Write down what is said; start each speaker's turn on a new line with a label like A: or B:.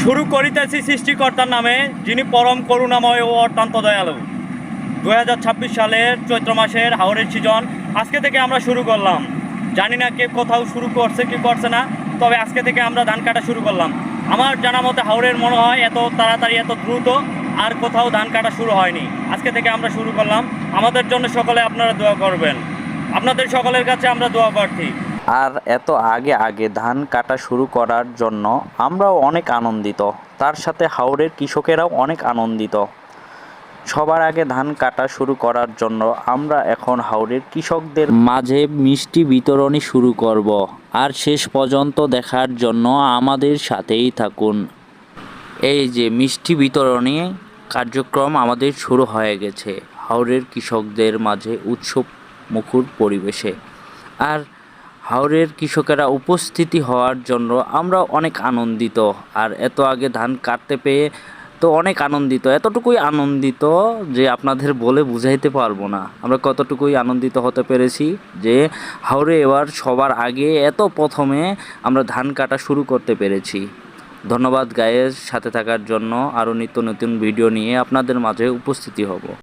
A: শুরু করিতেছি সৃষ্টিকর্তার নামে, যিনি পরম করুণাময় ও অত্যন্ত দয়ালু। 2026 সালের চৈত্র মাসের হাওরের সিজন আজকে থেকে আমরা শুরু করলাম। জানি না কে কোথাও শুরু করছে কি করছে না, তবে আজকে থেকে আমরা ধান কাটা শুরু করলাম। আমার জানা মতে হাওরের মনে হয় এত তাড়াতাড়ি এত দ্রুত আর কোথাও ধান কাটা শুরু হয়নি। আজকে থেকে আমরা শুরু করলাম। আমাদের জন্য সকলে আপনারা দোয়া করবেন। আপনাদের সকলের কাছে আমরা দোয়া প্রার্থী।
B: আর এত আগে আগে ধান কাটা শুরু করার জন্য আমরাও অনেক আনন্দিত, তার সাথে হাওরের কৃষকেরাও অনেক আনন্দিত। সবার আগে ধান কাটা শুরু করার জন্য আমরা এখন হাওরের কৃষকদের মাঝে মিষ্টি বিতরণী শুরু করব। আর শেষ পর্যন্ত দেখার জন্য আমাদের সাথেই থাকুন। এই যে মিষ্টি বিতরণী কার্যক্রম আমাদের শুরু হয়ে গেছে হাওরের কৃষকদের মাঝে উৎসব মুখর পরিবেশে। আর হাওরের কৃষকেরা উপস্থিতি হওয়ার জন্য আমরা অনেক আনন্দিত। আর এত আগে ধান কাটতে পেয়ে তো অনেক আনন্দিত, এতটুকুই আনন্দিত যে আপনাদের বলে বুঝাইতে পারবো না আমরা কতটুকুই আনন্দিত হতে পেরেছি যে হাওরে এবার সবার আগে এত প্রথমে আমরা ধান কাটা শুরু করতে পেরেছি। ধন্যবাদ গায়ের সাথে থাকার জন্য। আরও নিত্য নতুন ভিডিও নিয়ে আপনাদের মাঝে উপস্থিতি হব।